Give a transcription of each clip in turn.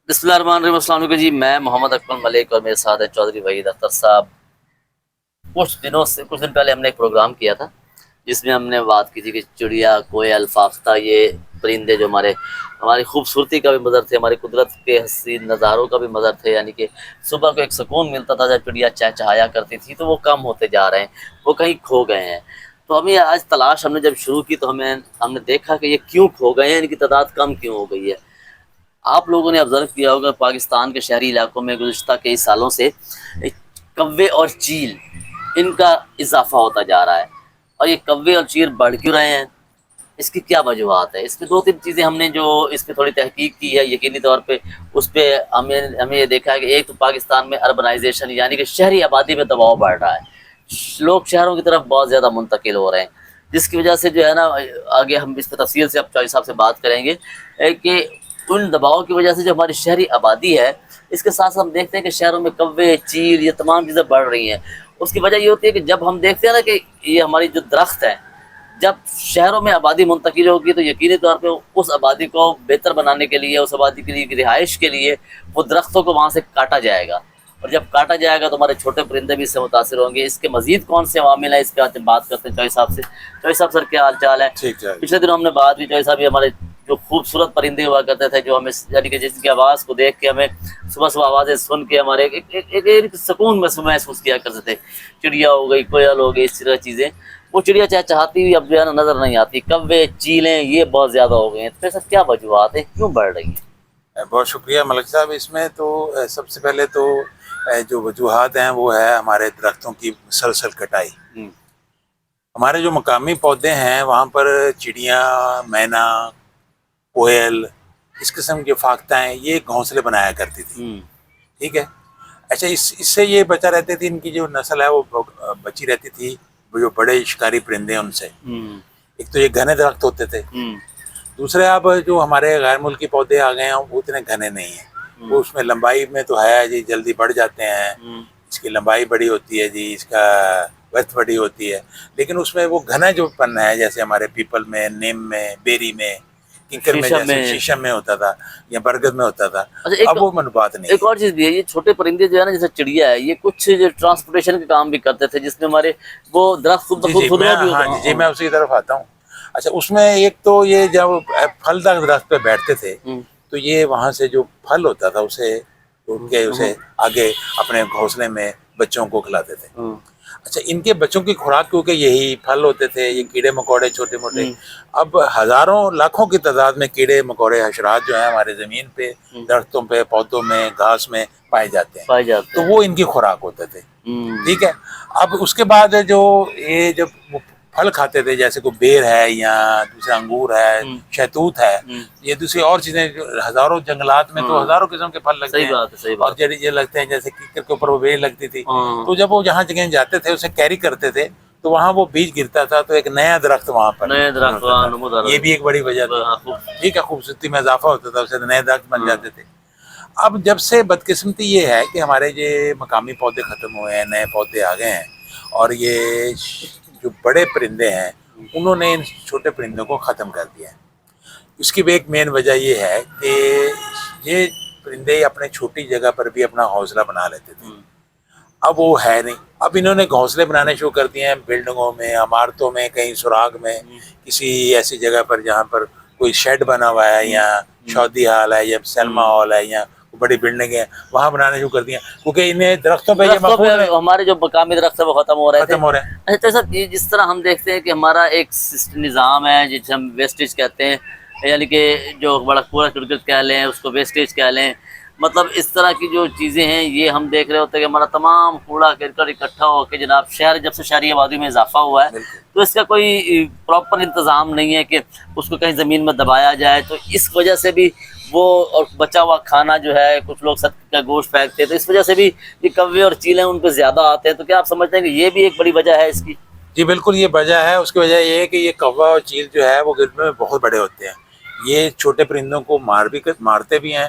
بسم اللہ الرحمن الرحیم۔ السلام علیکم جی، میں محمد اکمل ملک اور میرے ساتھ ہیں چودھری وحید اختر صاحب۔ کچھ دن پہلے ہم نے ایک پروگرام کیا تھا جس میں ہم نے بات کی تھی کہ چڑیا، کوئل، فاختہ، یہ پرندے جو ہماری خوبصورتی کا بھی مظہر تھے، ہماری قدرت کے حسین نظاروں کا بھی مظہر تھے، یعنی کہ صبح کو ایک سکون ملتا تھا جب چڑیا چہچہایا کرتی تھی، تو وہ کم ہوتے جا رہے ہیں، وہ کہیں کھو گئے ہیں۔ تو ہمیں آج تلاش ہم نے جب شروع کی تو ہم نے دیکھا کہ یہ کیوں کھو گئے ہیں، ان کی تعداد کم کیوں ہو گئی ہے۔ آپ لوگوں نے آبزرو کیا ہوگا پاکستان کے شہری علاقوں میں گزشتہ کئی سالوں سے کوے اور چیل ان کا اضافہ ہوتا جا رہا ہے، اور یہ کوے اور چیل بڑھ کیوں رہے ہیں، اس کی کیا وجوہات ہے؟ اس میں دو تین چیزیں ہم نے جو اس پہ تھوڑی تحقیق کی ہے یقینی طور پہ، اس پہ ہمیں یہ دیکھا ہے کہ ایک تو پاکستان میں اربنائزیشن یعنی کہ شہری آبادی پہ دباؤ بڑھ رہا ہے، لوگ شہروں کی طرف بہت زیادہ منتقل ہو رہے ہیں، جس کی وجہ سے جو ہے نا، آگے ہم اس پہ تفصیل سے اب چوہدری صاحب سے بات کریں گے کہ ان دباؤ کی وجہ سے جو ہماری شہری آبادی ہے، اس کے ساتھ ہم دیکھتے ہیں کہ شہروں میں کوے، چیل، یہ تمام چیزیں بڑھ رہی ہیں۔ اس کی وجہ یہ ہوتی ہے کہ جب ہم دیکھتے ہیں نا کہ یہ ہماری جو درخت ہیں، جب شہروں میں آبادی منتقل ہوگی تو یقینی طور پہ اس آبادی کو بہتر بنانے کے لیے، اس آبادی کے لیے رہائش کے لیے وہ درختوں کو وہاں سے کاٹا جائے گا، اور جب کاٹا جائے گا تو ہمارے چھوٹے پرندے بھی اس سے متاثر ہوں گے۔ اس کے مزید کون سے عوامل ہیں، اس کے بات کرتے ہیں چوہدری صاحب سے۔ چوہدری صاحب سر، کیا حال چال ہے؟ ٹھیک ہے۔ پچھلے دنوں ہم نے بات کی چوہدری صاحب، یہ ہمارے جو خوبصورت پرندے ہوا کرتے تھے، جو ہمیں یعنی کہ جس کی آواز کو دیکھ کے ہمیں صبح صبح آوازیں سن کے ہمارے ایک سکون محسوس کیا کرتے تھے، چڑیا ہو گئی، کوئل ہو گئی، اس طرح چیزیں، وہ چڑیا چہچہاتی ہوئی اب جو ہے نا نظر نہیں آتی، کوے، چیلیں یہ بہت زیادہ ہو گئے ہیں۔ تو ایسا کیا وجوہات ہیں، کیوں بڑھ رہی ہیں؟ بہت شکریہ ملک صاحب۔ اس میں تو سب سے پہلے تو جو وجوہات ہیں وہ ہے ہمارے درختوں کی مسلسل کٹائی۔ ہمارے جو مقامی پودے ہیں وہاں پر چڑیاں، مینا، کوئل، اس قسم کے فاختہیں یہ گھونسلے بنایا کرتی تھی، ٹھیک ہے۔ اچھا، اس سے یہ بچا رہتے تھی، ان کی جو نسل ہے وہ بچی رہتی تھی جو بڑے شکاری پرندے ہیں ان سے۔ ایک تو یہ گھنے درخت ہوتے تھے، دوسرے اب جو ہمارے غیر ملکی پودے آ گئے ہیں وہ اتنے گھنے نہیں ہیں، وہ اس میں لمبائی میں تو ہے جی، جلدی بڑھ جاتے ہیں، اس کی لمبائی بڑی ہوتی ہے جی، اس کا برتھ بڑی ہوتی ہے، لیکن اس میں وہ گھنا جو پن ہے جیسے ہمارے پیپل میں، نیم میں، بیری میں، کنکر میں، جیسے شیشم میں ہوتا تھا یا برگد میں ہوتا تھا، اب وہ منفات نہیں ہے۔ ایک اور چیز بھی ہے، یہ چھوٹے پرندے جو ہے نا، جیسے چڑیا ہے، یہ کچھ جو ٹرانسپورٹیشن کے کام بھی کرتے تھے، جس میں ہمارے وہ درخت خود بخود بھی ہوتا۔ جی میں اسی کی طرف آتا ہوں۔ اچھا، اس میں ایک تو یہ جب پھلدار درخت پہ بیٹھتے تھے تو یہ وہاں سے جو پھل ہوتا تھا اسے توڑ کے اسے آگے اپنے گھونسلے میں بچوں کو کھلاتے تھے۔ اچھا، ان کے بچوں کی خوراک کیونکہ یہی پھل ہوتے تھے، یہ کیڑے مکوڑے چھوٹے موٹے، اب ہزاروں لاکھوں کی تعداد میں کیڑے مکوڑے حشرات جو ہیں ہمارے زمین پہ، درختوں پہ، پودوں میں، گھاس میں پائے جاتے ہیں، تو وہ ان کی خوراک ہوتے تھے، ٹھیک ہے۔ اب اس کے بعد جو یہ جب وہ پھل کھاتے تھے، جیسے کوئی بیر ہے یا دوسرا انگور ہے، شہتوت ہے، یہ دوسری اور چیزیں، ہزاروں جنگلات میں تو ہزاروں قسم کے پھل لگتے ہیں، اور جڑی لگتے ہیں، جیسے کیکر کے اوپر وہ بیل لگتی تھی، تو جب وہ جہاں جگہ جاتے تھے اسے کیری کرتے تھے تو وہاں وہ بیج گرتا تھا تو ایک نیا درخت وہاں پر، یہ بھی ایک بڑی وجہ تھی، ٹھیک ہے، خوبصورتی میں اضافہ ہوتا تھا، اسے نئے درخت بن جاتے تھے۔ اب جب سے بدقسمتی یہ ہے کہ ہمارے یہ مقامی پودے ختم ہوئے ہیں، نئے پودے آ گئے ہیں، اور یہ جو بڑے پرندے ہیں انہوں نے ان چھوٹے پرندوں کو ختم کر دیا ہے۔ اس کی بھی ایک مین وجہ یہ ہے کہ یہ پرندے اپنے چھوٹی جگہ پر بھی اپنا گھونسلہ بنا لیتے تھے، اب وہ ہے نہیں۔ اب انہوں نے گھونسلے بنانے شروع کر دیے ہیں بلڈنگوں میں، عمارتوں میں، کہیں سراغ میں، کسی ایسی جگہ پر جہاں پر کوئی شیڈ بنا ہوا ہے یا شادی ہال ہے یا سینما ہال ہے یا بڑی بلڈنگ ہے، وہاں بنانے شروع کر دیا، کیونکہ انہیں درختوں پہ ہمارے جو مقامی درخت ہے وہ ختم ہو رہے تھے۔ ہیں۔ اچھا صاحب، جس طرح ہم دیکھتے ہیں کہ ہمارا ایک نظام ہے جسے ہم ویسٹیج کہتے ہیں، یعنی کہ جو بڑا پورا کرکٹ کہہ لیں، اس کو ویسٹیج کہہ لیں، مطلب اس طرح کی جو چیزیں ہیں یہ ہم دیکھ رہے ہوتے ہیں کہ ہمارا تمام کوڑا کرکٹ اکٹھا ہو کے جناب جب سے شہری آبادی میں اضافہ ہوا ہے تو اس کا کوئی پراپر انتظام نہیں ہے کہ اس کو کہیں زمین میں دبایا جائے، تو اس وجہ سے بھی وہ، اور بچا ہوا کھانا جو ہے، کچھ لوگ صدقے کا گوشت پھینکتے ہیں، تو اس وجہ سے بھی یہ کوے اور چیلیں ان پہ زیادہ آتے ہیں۔ تو کیا آپ سمجھتے ہیں کہ یہ بھی ایک بڑی وجہ ہے اس کی؟ جی بالکل، یہ وجہ ہے۔ اس کی وجہ یہ ہے کہ یہ کوا اور چیل جو ہے وہ گرمی میں بہت بڑے ہوتے ہیں، یہ چھوٹے پرندوں کو مارتے بھی ہیں،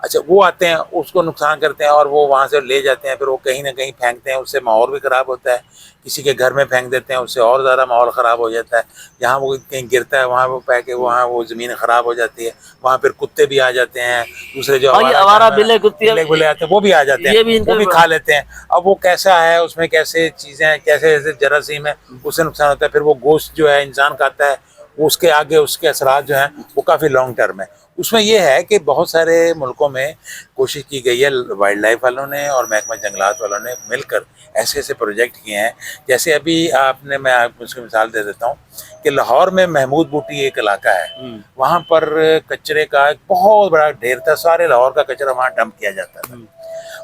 اچھا وہ آتے ہیں اس کو نقصان کرتے ہیں اور وہ وہاں سے لے جاتے ہیں، پھر وہ کہیں نہ کہیں پھینکتے ہیں، اس سے ماحول بھی خراب ہوتا ہے، کسی کے گھر میں پھینک دیتے ہیں، اس سے اور زیادہ ماحول خراب ہو جاتا ہے، جہاں وہ کہیں گرتا ہے وہاں وہ پہ کے وہاں وہ زمین خراب ہو جاتی ہے، وہاں پھر کتے بھی آ جاتے ہیں، دوسرے جو ہاں یہ آوارہ آوارہ جانور بلے کتے بلے بلے آتے ہیں وہ بھی آ جاتے یہ ہیں، بھی ان وہ کا بھی کھا لیتے ہیں۔ اب وہ کیسا ہے، اس میں کیسے چیزیں ہیں، کیسے ایسے جراثیم ہے، اس سے نقصان ہوتا ہے، پھر وہ گوشت جو ہے انسان کھاتا ہے، وہ اس کے آگے اس کے اثرات جو ہیں وہ کافی لانگ ٹرم ہے۔ اس میں یہ ہے کہ بہت سارے ملکوں میں کوشش کی گئی ہے، وائلڈ لائف والوں نے اور محکمہ جنگلات والوں نے مل کر ایسے ایسے پروجیکٹ کیے ہیں، جیسے ابھی میں آپ کو اس کی مثال دے دیتا ہوں کہ لاہور میں محمود بوٹی ایک علاقہ ہے، وہاں پر کچرے کا ایک بہت بڑا ڈھیر تھا، سارے لاہور کا کچرا وہاں ڈمپ کیا جاتا تھا۔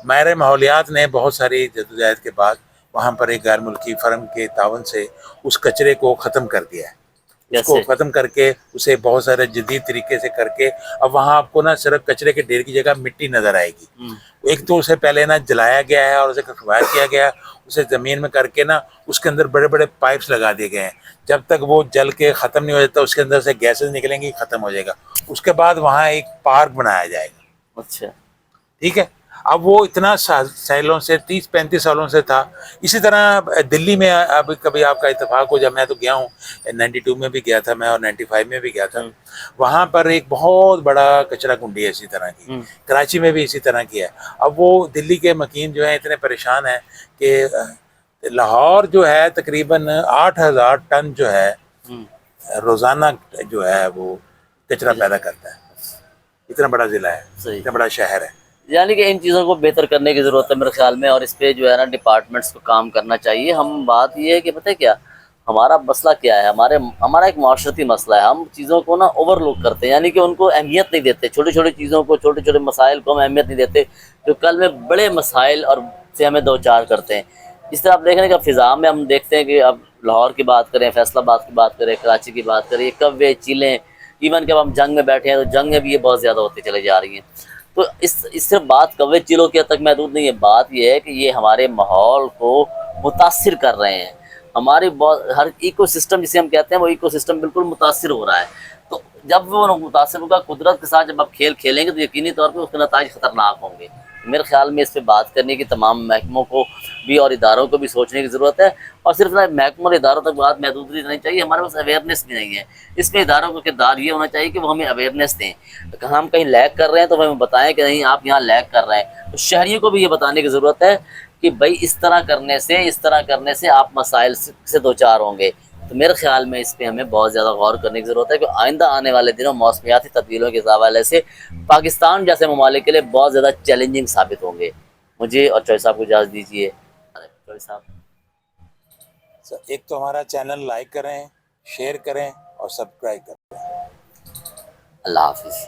ماہر ماحولیات نے بہت ساری جدوجہد کے بعد وہاں پر ایک غیر ملکی فرم کے تعاون سے اس کچرے کو ختم کر دیا ہے، اس کو کیسے؟ ختم کر کے اسے بہت سارے جدید طریقے سے کر کے اب وہاں آپ کو نا صرف کچرے کے ڈھیر کی جگہ مٹی نظر آئے گی۔ ایک تو اسے پہلے نا جلایا گیا ہے اور اسے فائر کیا گیا ہے، اسے زمین میں کر کے نا اس کے اندر بڑے بڑے پائپس لگا دیے گئے ہیں، جب تک وہ جل کے ختم نہیں ہو جاتا اس کے اندر سے گیسز نکلیں گی، ختم ہو جائے گا۔ اس کے بعد وہاں ایک پارک بنایا جائے گا، اچھا ٹھیک ہے۔ اب وہ اتنا سالوں سے 30-35 سالوں سے تھا۔ اسی طرح دلی میں اب کبھی آپ کا اتفاق ہو، جب میں تو گیا ہوں 92 میں بھی گیا تھا میں اور 95 میں بھی گیا تھا، وہاں پر ایک بہت بڑا کچرا کنڈی ہے اسی طرح کی، کراچی میں بھی اسی طرح کی ہے۔ اب وہ دلی کے مکین جو ہیں اتنے پریشان ہیں کہ لاہور جو ہے تقریباً 8,000 ٹن جو ہے روزانہ جو ہے وہ کچرا پیدا کرتا ہے، اتنا بڑا ضلع ہے، صحیح، اتنا بڑا شہر ہے۔ یعنی کہ ان چیزوں کو بہتر کرنے کی ضرورت ہے میرے خیال میں، اور اس پہ جو ہے نا ڈپارٹمنٹس کو کام کرنا چاہیے۔ ہم بات یہ ہے کہ پتہ ہے کیا ہمارا مسئلہ کیا ہے، ہمارا ایک معاشرتی مسئلہ ہے، ہم چیزوں کو نا اوور لک کرتے ہیں، یعنی کہ ان کو اہمیت نہیں دیتے، چھوٹی چھوٹی چیزوں کو، چھوٹے چھوٹے مسائل کو ہم اہمیت نہیں دیتے جو کل میں بڑے مسائل اور سے ہمیں دو چار کرتے ہیں۔ اس طرح آپ دیکھیں کہ فضا میں ہم دیکھتے ہیں کہ اب لاہور کی بات کریں، فیصل آباد کی بات کریں، کراچی کی بات کریں، یہ کوے چیلیں، ایون کہ اب ہم جنگ میں بیٹھے ہیں تو جنگ میں بھی یہ بہت زیادہ ہوتی چلی جا رہی ہیں۔ تو اس سے بات کوے چیلوں کے تک محدود نہیں ہے، بات یہ ہے کہ یہ ہمارے ماحول کو متاثر کر رہے ہیں، ہماری ہر ایکو سسٹم جسے ہم کہتے ہیں وہ ایکو سسٹم بالکل متاثر ہو رہا ہے۔ تو جب وہ متاثر ہوگا قدرت کے ساتھ، جب آپ کھیل کھیلیں گے تو یقینی طور پہ اس کے نتائج خطرناک ہوں گے۔ میرے خیال میں اس پہ بات کرنے کی تمام محکموں کو بھی اور اداروں کو بھی سوچنے کی ضرورت ہے، اور صرف محکموں اور اداروں تک بات محدود نہیں چاہیے، ہمارے پاس اویئرنیس بھی نہیں ہے۔ اس میں اداروں کا کردار یہ ہونا چاہیے کہ وہ ہمیں اویئرنیس دیں، ہم کہیں لیگ کر رہے ہیں تو ہمیں بتائیں کہ نہیں آپ یہاں لیگ کر رہے ہیں۔ تو شہریوں کو بھی یہ بتانے کی ضرورت ہے کہ بھائی اس طرح کرنے سے آپ مسائل سے دوچار ہوں گے۔ تو میرے خیال میں اس پہ ہمیں بہت زیادہ غور کرنے کی ضرورت ہے کہ آئندہ آنے والے دنوں موسمیاتی تبدیلیوں کے حوالے سے پاکستان جیسے ممالک کے لیے بہت زیادہ چیلنجنگ ثابت ہوں گے۔ مجھے اور چوہے صاحب کو اجازت دیجیے۔ چوہے صاحب، ایک تو ہمارا چینل لائک کریں، شیئر کریں اور سبسکرائب کریں۔ اللہ حافظ۔